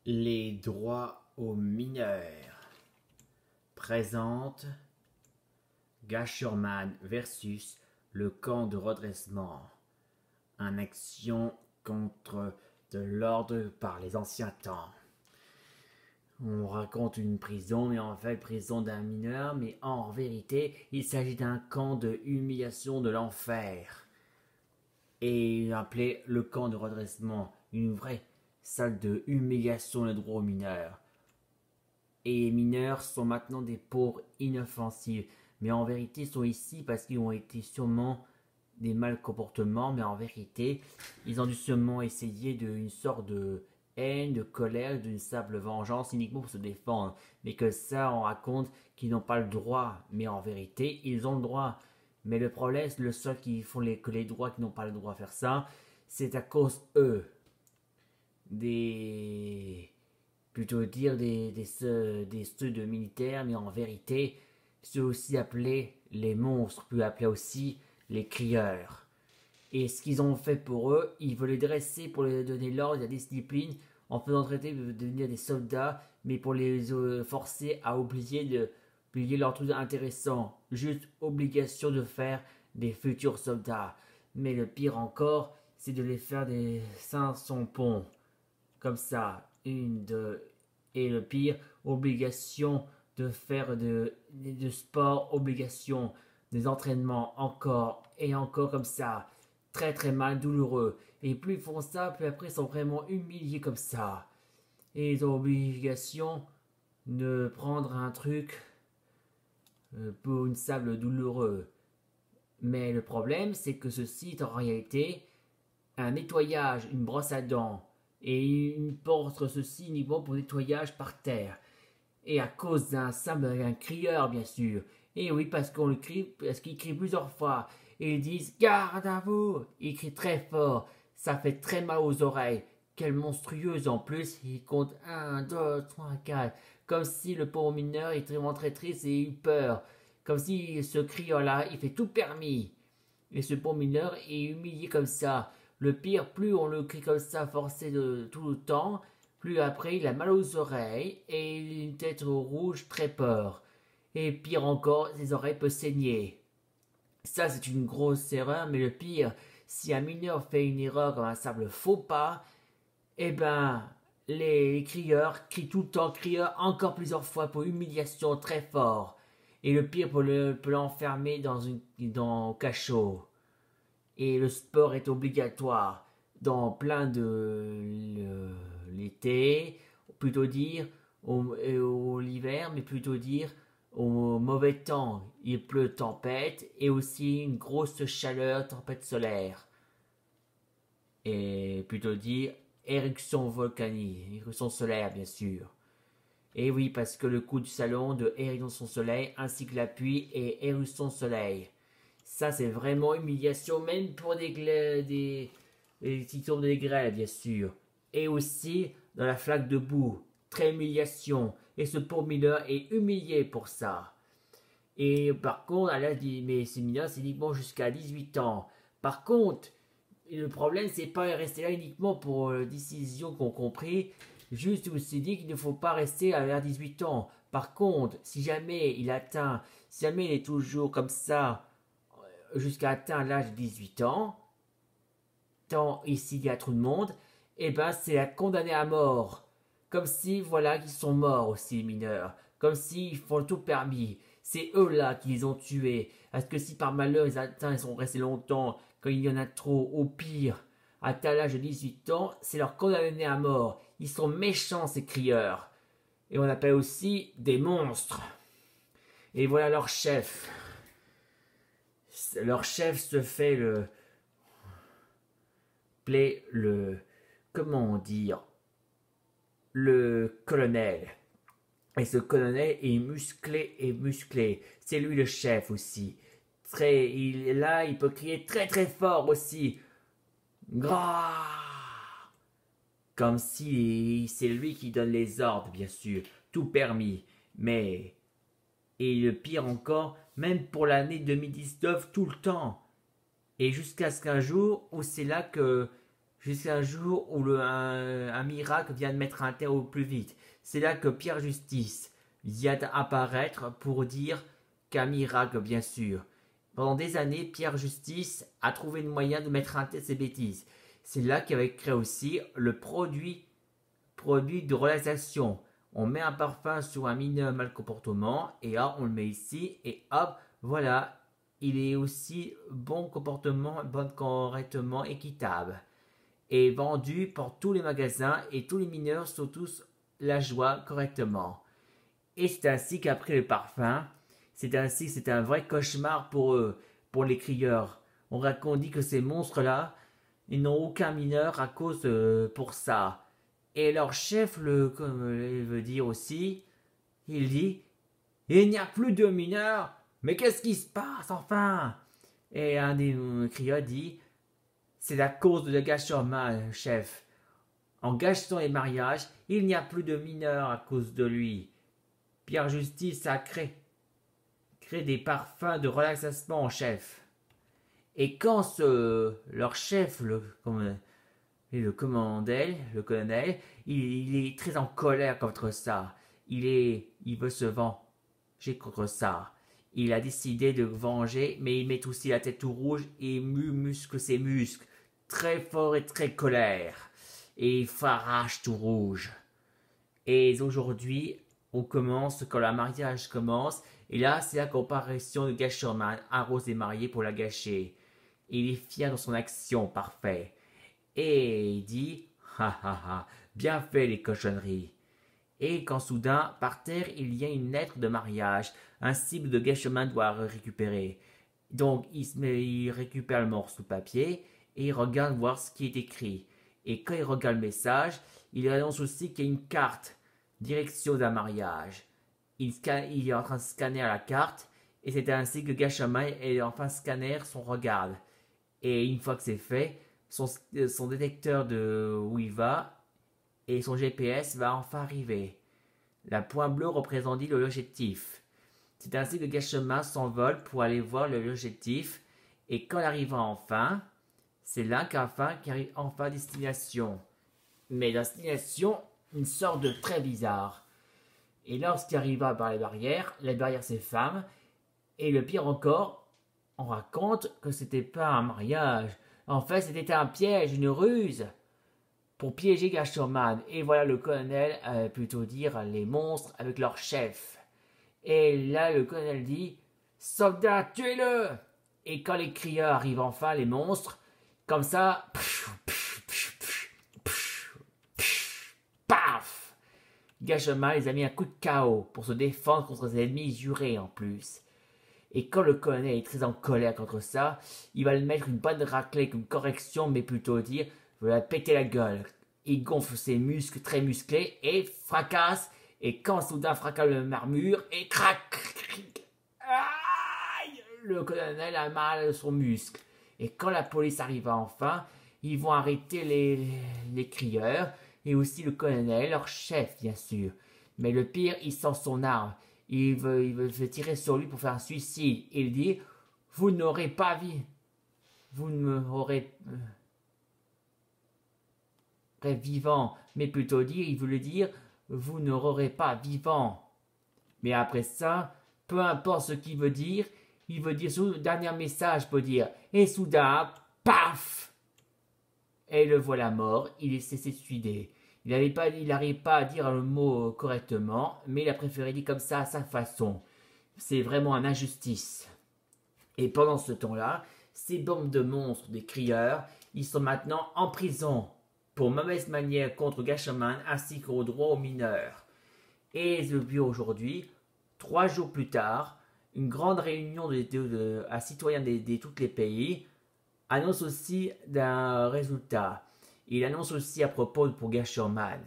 Les droits aux mineurs présente Gasherman versus le camp de redressement. Une action contre de l'ordre par les anciens temps. On raconte une prison, mais en fait prison d'un mineur, mais en vérité il s'agit d'un camp de humiliation de l'enfer. Et appelé le camp de redressement, une vraie salle de humiliation de droits aux mineurs. Et les mineurs sont maintenant des pauvres inoffensifs, mais en vérité ils sont ici parce qu'ils ont été sûrement des mal comportements, mais en vérité ils ont dû sûrement essayer d'une sorte de haine, de colère, d'une simple vengeance uniquement pour se défendre, mais que ça on raconte qu'ils n'ont pas le droit, mais en vérité ils ont le droit. Mais le problème, c'est le seul qui font que les droits qui n'ont pas le droit de faire ça, c'est à cause eux des plutôt dire des studs militaires, mais en vérité, c'est aussi appelé les monstres, puis appelé aussi les crieurs. Et ce qu'ils ont fait pour eux, ils veulent les dresser pour leur donner l'ordre et la discipline, en faisant traiter de devenir des soldats, mais pour les forcer à oublier leurs trucs intéressants. Juste obligation de faire des futurs soldats. Mais le pire encore, c'est de les faire des 500 ponts. Comme ça, une, deux. Et le pire, obligation de faire de sport, obligation des entraînements encore et encore comme ça. Très très mal, douloureux. Et plus ils font ça, plus après ils sont vraiment humiliés comme ça. Et ils ont obligation de prendre un truc pour une sable douloureux. Mais le problème, c'est que ceci est en réalité un nettoyage, une brosse à dents. Et une porte ceci uniquement pour nettoyage par terre. Et à cause d'un crieur, bien sûr. Et oui, parce qu'il crie plusieurs fois. Et ils disent garde à vous. Il crie très fort. Ça fait très mal aux oreilles. Quelle monstrueuse en plus. Il compte 1, 2, 3, 4. Comme si le pauvre mineur est vraiment très triste et eu peur. Comme si ce crieur-là, il fait tout permis. Et ce pauvre mineur est humilié comme ça. Le pire, plus on le crie comme ça, forcé de tout le temps, plus après il a mal aux oreilles et une tête rouge, très peur. Et pire encore, ses oreilles peuvent saigner. Ça, c'est une grosse erreur, mais le pire, si un mineur fait une erreur comme un simple faux pas, eh ben, les crieurs crient tout le temps, crient encore plusieurs fois pour humiliation très fort. Et le pire peut l'enfermer dans cachot. Et le sport est obligatoire dans plein de l'été, plutôt dire au l'hiver, mais plutôt dire au mauvais temps. Il pleut tempête et aussi une grosse chaleur, tempête solaire. Et plutôt dire éruption volcanique, éruption solaire bien sûr. Et oui, parce que le coup du salon de éruption soleil ainsi que la pluie et éruption soleil. Ça, c'est vraiment humiliation, même pour des qui tombent des grêles, bien sûr. Et aussi, dans la flaque de boue, très humiliation. Et ce pauvre mineur est humilié pour ça. Et par contre, elle a dit, mais ces mineurs, c'est uniquement jusqu'à 18 ans. Par contre, le problème, c'est pas rester là uniquement pour décision qu'on compris. Juste, vous s'est dit qu'il ne faut pas rester à 18 ans. Par contre, si jamais si jamais il est toujours comme ça, jusqu'à atteindre l'âge de 18 ans, tant ici il y a trop de monde, et ben c'est à condamner à mort. Comme si, voilà, qu'ils sont morts aussi, les mineurs. Comme s'ils font tout permis. C'est eux là qui les ont tués. Est-ce que si par malheur ils sont restés longtemps, quand il y en a trop, au pire, à l'âge de 18 ans, c'est leur condamner à mort. Ils sont méchants, ces crieurs. Et on appelle aussi des monstres. Et voilà leur chef. Leur chef se fait comment dire, le colonel. Et ce colonel est musclé et musclé. C'est lui le chef aussi. Il peut crier très très fort aussi. Gras! Comme si c'est lui qui donne les ordres, bien sûr. Tout permis. Mais, et le pire encore, même pour l'année 2019, tout le temps. Et jusqu'à ce qu'un jour, où c'est là que jusqu'à un jour où un miracle vient de mettre un terme au plus vite. C'est là que Pierre Justice vient apparaître pour dire qu'un miracle, bien sûr. Pendant des années, Pierre Justice a trouvé le moyen de mettre un terme à ces bêtises. C'est là qu'il avait créé aussi le produit de relaxation. On met un parfum sur un mineur mal comportement et hop, on le met ici et hop, voilà, il est aussi bon comportement, bon correctement équitable. Et vendu par tous les magasins et tous les mineurs sont tous la joie correctement. Et c'est ainsi qu'après le parfum, c'est ainsi que c'est un vrai cauchemar pour eux, pour les crieurs. On dit que ces monstres-là, ils n'ont aucun mineur à cause pour ça. Et leur chef, comme il veut dire aussi, il dit il n'y a plus de mineurs, mais qu'est-ce qui se passe enfin? Et un des crieurs dit c'est la cause de la gâchement, chef. En gâchant les mariages, il n'y a plus de mineurs à cause de lui. Pierre Justice a créé des parfums de relaxation, chef. Et quand leur chef, le colonel, il est très en colère contre ça. Il veut se venger contre ça. Il a décidé de venger, mais il met aussi la tête tout rouge et muscle ses muscles. Très fort et très colère. Et il farage tout rouge. Et aujourd'hui, quand le mariage commence, et là, c'est la comparution de Gasherman à Rose est mariée pour la gâcher. Il est fier de son action parfaite. Et il dit ha ha ha, bien fait les cochonneries. Et quand soudain, par terre, il y a une lettre de mariage, un cible de Gasherman doit récupérer. Donc il récupère le morceau de papier et il regarde voir ce qui est écrit. Et quand il regarde le message, il annonce aussi qu'il y a une carte, direction d'un mariage. Il est en train de scanner la carte et c'est ainsi que Gasherman est enfin scanner son regard. Et une fois que c'est fait, son détecteur de où il va et son GPS va enfin arriver. La pointe bleue représente l'objectif. C'est ainsi que Gasherman s'envole pour aller voir l'objectif et quand il arrivera enfin, c'est là qu'il arrive enfin à destination. Mais la destination, une sorte de très bizarre. Et lorsqu'il arriva par les barrières se ferment et le pire encore, on raconte que c'était pas un mariage. En fait, c'était un piège, une ruse pour piéger Gasherman. Et voilà le colonel, plutôt dire les monstres avec leur chef. Et là, le colonel dit soldat, tuez-le! Et quand les crieurs arrivent enfin, les monstres, comme ça, paf! Gasherman les a mis un coup de KO pour se défendre contre ses ennemis jurés en plus. Et quand le colonel est très en colère contre ça, il va le mettre une bonne raclée comme correction, mais plutôt dire, il va péter la gueule. Il gonfle ses muscles très musclés et fracasse. Et quand soudain fracasse le marmure et crac, aïe, le colonel a mal à son muscle. Et quand la police arriva enfin, ils vont arrêter les crieurs et aussi le colonel, leur chef bien sûr. Mais le pire, il sort son arme. Il veut tirer sur lui pour faire un suicide. Il dit vous n'aurez pas vu. Vous ne m'aurez vivant. Mais plutôt dire, il veut dire vous n'aurez pas vivant. Mais après ça, peu importe ce qu'il veut dire, il veut dire le dernier message peut dire. Et soudain, paf! Et le voilà mort, il s'est suicidé. Il n'arrive pas à dire le mot correctement, mais il a préféré dire comme ça à sa façon. C'est vraiment une injustice. Et pendant ce temps-là, ces bombes de monstres, des crieurs, ils sont maintenant en prison pour mauvaise manière contre Gasherman ainsi qu'au droit aux mineurs. Et depuis aujourd'hui, 3 jours plus tard, une grande réunion à citoyens de tous les pays annonce aussi d'un résultat. Il annonce aussi à propos pour Gasherman.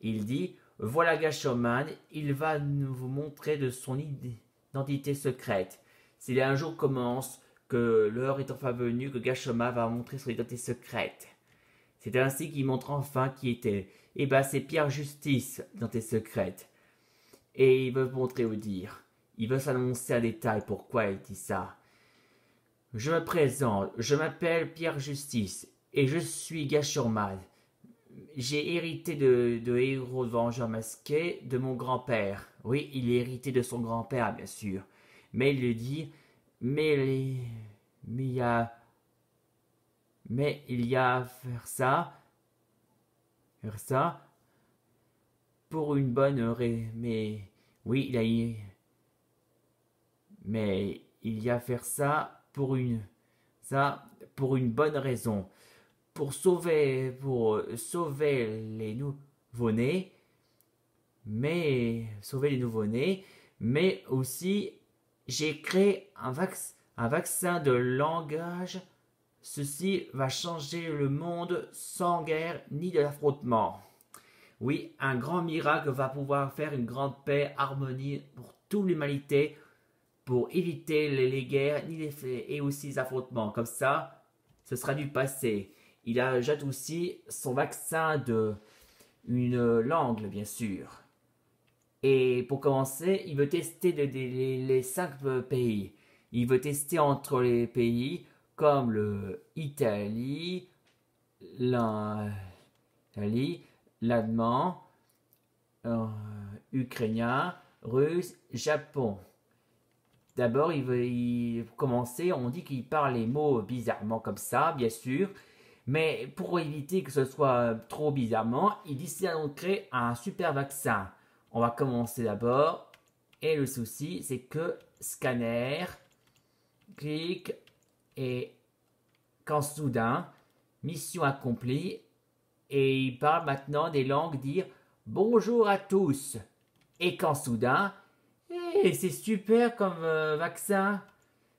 Il dit voilà Gasherman, il va vous montrer de son identité secrète. S'il un jour commence, que l'heure est enfin venue, que Gasherman va montrer son identité secrète. C'est ainsi qu'il montre enfin qui était. Et ben c'est Pierre Justice, l'identité secrète. Et il veut montrer ou dire. Il veut s'annoncer à détail pourquoi il dit ça. Je me présente, je m'appelle Pierre Justice et je suis Gashurman. J'ai hérité de héros de vengeurs masqués de mon grand-père. Oui, il est hérité de son grand-père, bien sûr. Mais il lui dit, mais, mais il y a, mais il y a à faire ça pour une bonne mais oui, mais il y a à faire pour une bonne raison. Pour sauver les nouveau-nés, mais aussi j'ai créé un vaccin de langage. Ceci va changer le monde sans guerre ni de l'affrontement. Oui, un grand miracle va pouvoir faire une grande paix, harmonie pour toute l'humanité, pour éviter les guerres et aussi les affrontements. Comme ça, ce sera du passé. Il ajoute aussi son vaccin de une langue, bien sûr. Et pour commencer, il veut tester les 5 pays. Il veut tester entre les pays comme l'Italie, l'allemand, ukrainien, russe, Japon. D'abord, pour commencer, on dit qu'il parle les mots bizarrement comme ça, bien sûr. Mais pour éviter que ce soit trop bizarrement, il décide de créer un super vaccin. On va commencer d'abord. Et le souci, c'est que scanner, clic, et quand soudain, mission accomplie. Et il parle maintenant des langues, dire bonjour à tous. Et quand soudain, c'est super comme vaccin.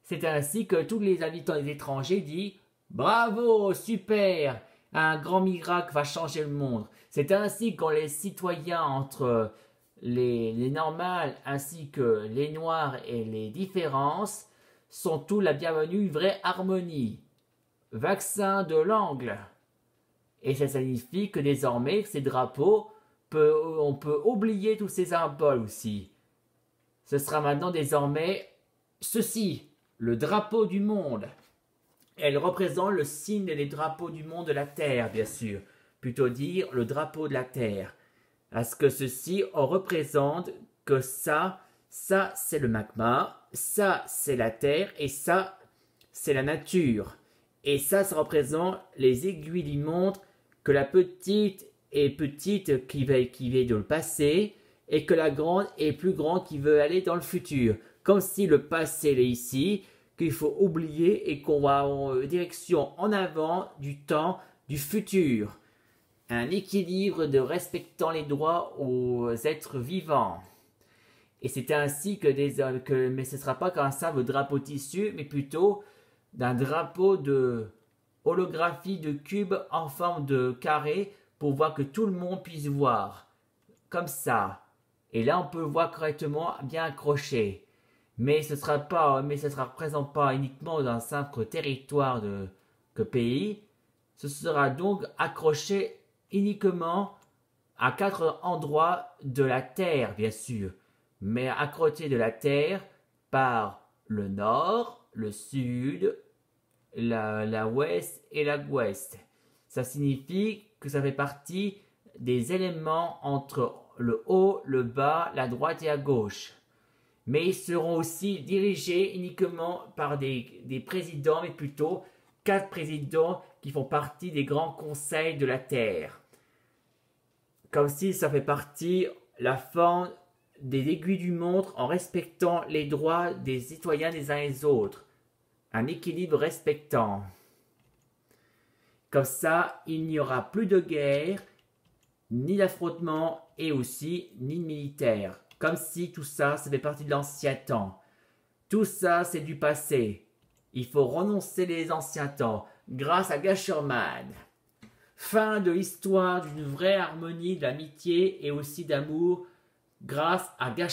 C'est ainsi que tous les habitants étrangers disent bravo, super, un grand miracle va changer le monde. C'est ainsi que les citoyens entre les normales ainsi que les noirs et les différences sont tous la bienvenue, une vraie harmonie. Vaccin de l'angle. Et ça signifie que désormais, ces drapeaux, on peut oublier tous ces symboles aussi. Ce sera maintenant désormais ceci, le drapeau du monde. Elle représente le signe des drapeaux du monde de la Terre, bien sûr. Plutôt dire le drapeau de la Terre. Parce que ceci, on représente que ça c'est le magma, ça c'est la Terre et ça c'est la nature. Et ça représente les aiguilles d'une montre que la petite est petite qui veut de le passé et que la grande est plus grande qui veut aller dans le futur. Comme si le passé est ici, qu'il faut oublier et qu'on va en direction en avant du temps du futur. Un équilibre de respectant les droits aux êtres vivants. Et c'est ainsi mais ce ne sera pas qu'un simple drapeau tissu, mais plutôt d'un drapeau de holographie de cube en forme de carré pour voir que tout le monde puisse voir. Comme ça. Et là, on peut voir correctement bien accroché. Mais ce sera présent pas uniquement dans un simple territoire que pays. Ce sera donc accroché uniquement à 4 endroits de la Terre, bien sûr. Mais à côté de la Terre par le nord, le sud, la ouest et la ouest. Ça signifie que ça fait partie des éléments entre le haut, le bas, la droite et la gauche. Mais ils seront aussi dirigés uniquement par des présidents, mais plutôt 4 présidents qui font partie des grands conseils de la Terre. Comme si ça fait partie la forme des aiguilles du montre en respectant les droits des citoyens des uns et des autres. Un équilibre respectant. Comme ça, il n'y aura plus de guerre, ni d'affrontement et aussi ni de militaire. Comme si tout ça, ça fait partie de l'ancien temps. Tout ça, c'est du passé. Il faut renoncer les anciens temps, grâce à Gashurman. Fin de l'histoire d'une vraie harmonie, d'amitié et aussi d'amour, grâce à Gashurman.